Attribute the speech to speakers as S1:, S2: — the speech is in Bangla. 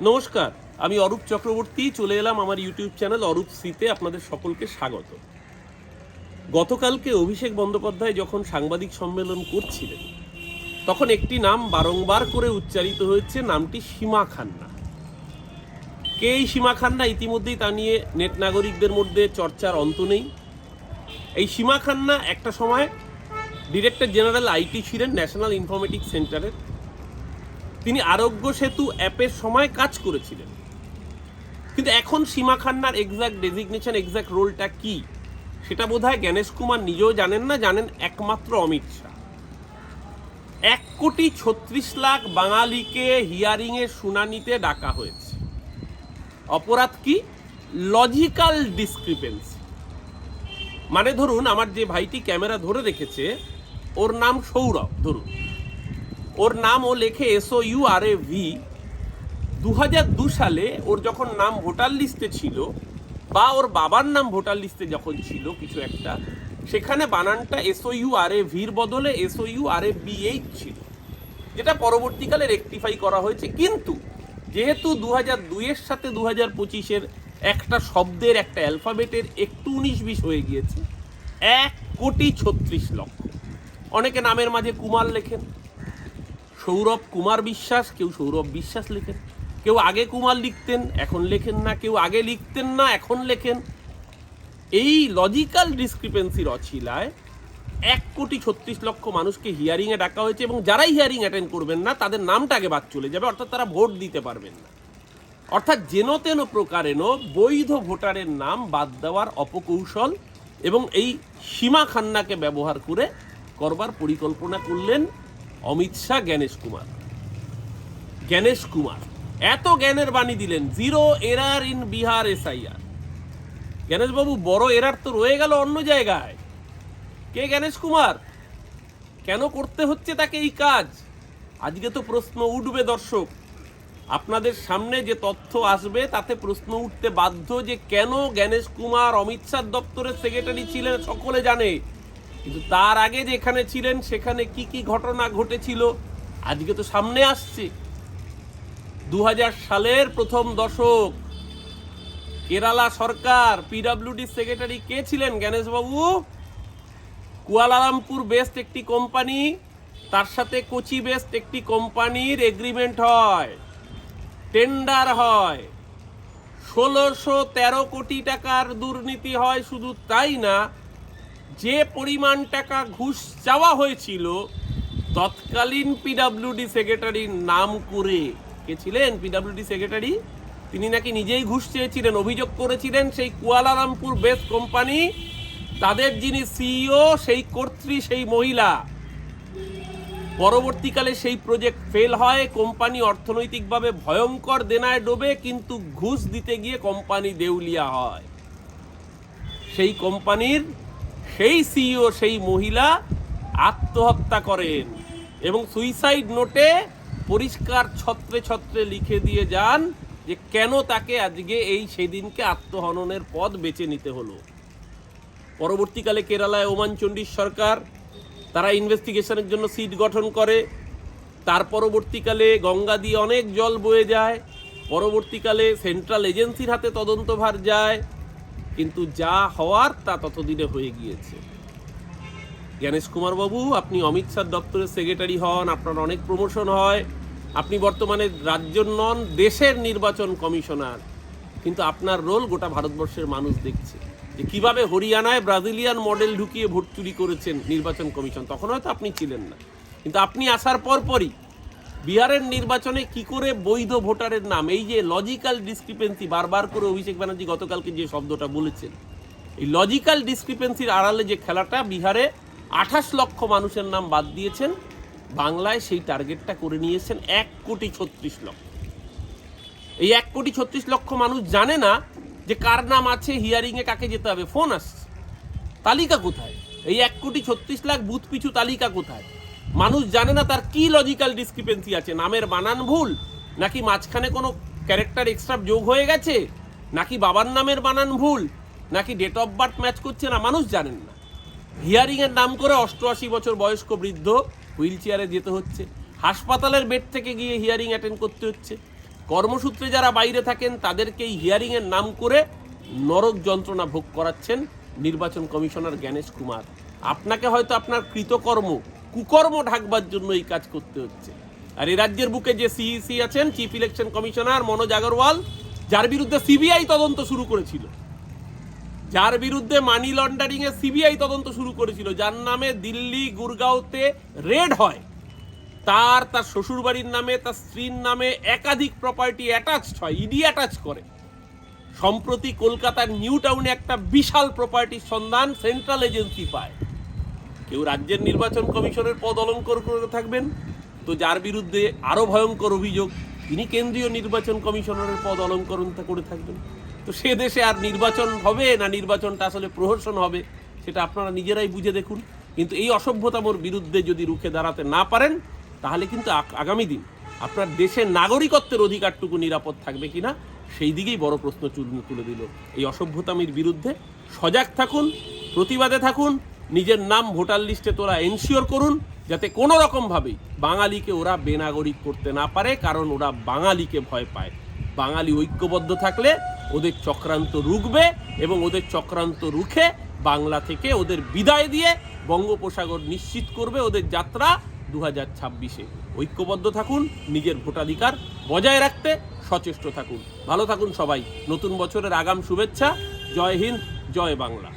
S1: নমস্কার, আমি অরূপ চক্রবর্তী চলে এলাম আমার ইউটিউব চ্যানেল অরূপ সিতে আপনাদের সকলকে স্বাগত। গতকালকে অভিষেক বন্দ্যোপাধ্যায় যখন সাংবাদিক সম্মেলন করছিলেন তখন একটি নাম বারংবার করে উচ্চারিত হয়েছে, নামটি সীমা খান্না। কে এই সীমা খান্না? ইতিমধ্যেই তা নিয়ে নেট নাগরিকদের মধ্যে চর্চার অন্ত নেই। এই সীমা খান্না একটা সময় ডিরেক্টর জেনারেল আইটি ছিলেন ন্যাশনাল ইনফরমেটিক্স সেন্টারের। তিনি আরোগ্য সেতু অ্যাপের সময় কাজ করেছিলেন। কিন্তু এখন সীমা খান্নার এক্সাক্ট ডেজিগনেশন, এক্সাক্ট রোলটা কি সেটা বোধহয় জ্ঞানেশ কুমার নিজেও জানেন না, জানেন একমাত্র অমিত শাহ। 1,36,00,000 বাঙালিকে হিয়ারিংয়ে শুনানিতে ডাকা হয়েছে। অপরাধ কি? Logical discrepancy. মানে ধরুন, আমার যে ভাইটি ক্যামেরা ধরে রেখেছে ওর নাম সৌরভ, ধরুন ওর নাম ও লেখে SOURAV। 2002 সালে ওর যখন নাম ভোটার লিস্টে ছিল বা ওর বাবার নাম ভোটার লিস্টে যখন ছিল কিছু একটা, সেখানে বানানটা SOURAVর বদলে SOURABH ছিল, যেটা পরবর্তীকালে রেকটিফাই করা হয়েছে। কিন্তু যেহেতু 2002-এর সাথে 2025-এর একটা শব্দের, একটা অ্যালফাবেটের একটু 19-20 হয়ে গিয়েছে, 1,36,00,000। অনেকে নামের মাঝে কুমার লেখেন, সৌরভ কুমার বিশ্বাস, কেউ সৌরভ বিশ্বাস লেখেন, কেউ আগে কুমার লিখতেন এখন লেখেন না, কেউ আগে লিখতেন না এখন লেখেন। এই লজিক্যাল ডিসক্রিপেন্সির অছিলায় 1,36,00,000 মানুষকে হিয়ারিংয়ে ডাকা হয়েছে, এবং যারাই হিয়ারিং অ্যাটেন্ড করবেন না তাদের নামটা আগে বাদ চলে যাবে, অর্থাৎ তারা ভোট দিতে পারবেন না। অর্থাৎ যেন তেন প্রকারেণ বৈধ ভোটারের নাম বাদ দেওয়ার অপকৌশল এবং এই সীমা খান্নাকে ব্যবহার করে করবার পরিকল্পনা করলেন অমিত শাহ, জ্ঞানেশ কুমার এত জ্ঞানের বাণী দিলেন, 0 এরার ইন বিহার SIR। জ্ঞানেশবাবু, বড় এরার তো রয়ে গেল অন্য জায়গায়। কে জ্ঞানেশ কুমার? কেন করতে হচ্ছে তাকে এই কাজ? আজকে তো প্রশ্ন উঠবে দর্শক, আপনাদের সামনে যে তথ্য আসবে তাতে প্রশ্ন উঠতে বাধ্য যে কেন জ্ঞানেশ কুমার অমিত শাহ দপ্তরের সেক্রেটারি ছিলেন সকলে জানে, কিন্তু তার আগে যেখানে ছিলেন সেখানে কি কি ঘটনা ঘটেছিল আজকে তো সামনে আসছে। 2000 সালের প্রথম দশক কেরালা সরকার PWD সেক্রেটারি কে ছিলেন জ্ঞানেশবাবু? কুয়ালালামপুর বেসড একটি কোম্পানি, তার সাথে কোচি বেসড একটি কোম্পানির এগ্রিমেন্ট হয়, টেন্ডার হয়, 1613 কোটি টাকার দুর্নীতি হয়। শুধু তাই না, যে পরিমাণ টাকা ঘুষ চাওয়া হয়েছিল তৎকালীন PWD সেক্রেটারির নাম করে। কে ছিলেন PWD সেক্রেটারি? তিনি নাকি নিজেই ঘুষ চেয়েছিলেন, অভিযোগ করেছিলেন সেই কুয়ালালামপুর বেস কোম্পানি, তাদের যিনি CEO সেই কর্ত্রী সেই মহিলা। পরবর্তীকালে সেই প্রজেক্ট ফেল হয়, কোম্পানি অর্থনৈতিকভাবে ভয়ঙ্কর দেনায় ডোবে, কিন্তু ঘুষ দিতে গিয়ে কোম্পানি দেউলিয়া হয়। সেই কোম্পানির সেই CEO সেই মহিলা আত্মহত্যা করেন এবং সুইসাইড নোটে পরিষ্কার ছত্রে ছত্রে লিখে দিয়ে যান যে কেন তাকে আজকে সেদিনকে আত্মহননের পথ বেছে নিতে হলো। পরবর্তীকালে কেরালায় ওমান চণ্ডীর সরকার, তারা ইনভেস্টিগেশনের জন্য সিট গঠন করে। তার পরবর্তীকালে গঙ্গা দিয়ে অনেক জল বয়ে যায়, পরবর্তীকালে সেন্ট্রাল এজেন্সির হাতে তদন্তভার যায়, কিন্তু যা হওয়ার তা ততদিনে হয়ে গিয়েছে। জ্ঞানেশ কুমার বাবু, আপনি অমিত শাহ দপ্তরের সেক্রেটারি হন, আপনার অনেক প্রমোশন হয়, আপনি বর্তমানে রাজ্যের নন, দেশের নির্বাচন কমিশনার, কিন্তু আপনার রোল গোটা ভারতবর্ষের মানুষ দেখছে যে কিভাবে হরিয়ানায় ব্রাজিলিয়ান মডেল ঢুকিয়ে ভোট চুরি করেছেন নির্বাচন কমিশন। তখন হয়তো আপনি ছিলেন না, কিন্তু আপনি আসার পরপরই বিহারের নির্বাচনে কি করে বৈধ ভোটারের নাম, এই যে লজিক্যাল ডিসক্রিপেন্সি, বারবার করে অভিষেক ব্যানার্জি গতকালকে যে শব্দটা বলেছেন, এই লজিক্যাল ডিসক্রিপেন্সির আড়ালে যে খেলাটা, বিহারে 28 লক্ষ মানুষের নাম বাদ দিয়েছেন, বাংলায় সেই টার্গেটটা করে নিয়েছেন 1,36,00,000। এই 1,36,00,000 মানুষ জানে না যে কার নাম আছে, হিয়ারিংয়ে কাকে যেতে হবে, ফোন আসছে, তালিকা কোথায়? এই 1,36,00,000 বুথ পিছু তালিকা কোথায়? মানুষ জানে না তার কি লজিক্যাল ডিসক্রিপেন্সি আছে, নামের বানান ভুল, নাকি মাঝখানে কোনো ক্যারেক্টার এক্সট্রা যোগ হয়ে গেছে, নাকি বাবার নামের বানান ভুল, নাকি ডেট অফ বার্থ ম্যাচ করছে না, মানুষ জানেন না। হিয়ারিংয়ের নাম করে 88 বছর বয়স্ক বৃদ্ধ হুইল চেয়ারে যেতে হচ্ছে, হাসপাতালের বেড থেকে গিয়ে হিয়ারিং অ্যাটেন্ড করতে হচ্ছে, কর্মসূত্রে যারা বাইরে থাকেন তাদেরকে এই হিয়ারিংয়ের নাম করে নরক যন্ত্রণা ভোগ করাচ্ছেন নির্বাচন কমিশনার জ্ঞানেশ কুমার। আপনাকে হয়তো আপনার কৃতকর্ম কুকর্ম ঢাকবার জন্য এই কাজ করতে হচ্ছে। আর এই রাজ্যের বুকে যে সিইসি আছেন, chief election commissioner Manoj Agarwal, যার বিরুদ্ধে সিবিআই তদন্ত শুরু করেছিল, যার বিরুদ্ধে মানি লন্ডারিং এ সিবিআই তদন্ত শুরু করেছিল, যার নামে দিল্লি গুরগাঁওতে রেড হয়, তার শ্বশুরবাড়ির নামে, তার স্ত্রীর নামে একাধিক প্রপার্টি অ্যাটাচড হয়, ইডি অ্যাটাচ করে। সম্প্রতি কলকাতার নিউ টাউনে একটা বিশাল প্রপার্টির সন্ধান সেন্ট্রাল এজেন্সি পায়। কেউ রাজ্যের নির্বাচন কমিশনের পদ অলঙ্কর করে থাকবেন, তো যার বিরুদ্ধে আরো ভয়ঙ্কর অভিযোগ, তিনি কেন্দ্রীয় নির্বাচন কমিশনারের পদ অলঙ্করণ করে থাকবেন। তো সে দেশে আর নির্বাচন হবে না, নির্বাচনটা আসলে প্রহসন হবে, সেটা আপনারা নিজেরাই বুঝে দেখুন। কিন্তু এই অসভ্যতামর বিরুদ্ধে যদি রুখে দাঁড়াতে না পারেন, তাহলে কিন্তু আগামী দিন আপনার দেশের নাগরিকত্বের অধিকারটুকু নিরাপদ থাকবে কিনা, সেই দিকেই বড় প্রশ্ন তুলে দিল। এই অসভ্যতামির বিরুদ্ধে সজাগ থাকুন, প্রতিবাদে থাকুন, নিজের নাম ভোটার লিস্টে তোলা এনশিওর করুন, যাতে কোনো রকমভাবেই বাঙালিকে ওরা বেনাগরিক করতে না পারে, কারণ ওরা বাঙালিকে ভয় পায়। বাঙালি ঐক্যবদ্ধ থাকলে ওদের চক্রান্ত রুখবে এবং ওদের চক্রান্ত রুখে বাংলা থেকে ওদের বিদায় দিয়ে বঙ্গোপসাগর নিশ্চিত করবে ওদের যাত্রা 2026-এ। ঐক্যবদ্ধ থাকুন, নিজের ভোটাধিকার বজায় রাখতে সচেষ্ট থাকুন। ভালো থাকুন সবাই। নতুন বছরের আগাম শুভেচ্ছা। জয় হিন্দ, জয় বাংলা।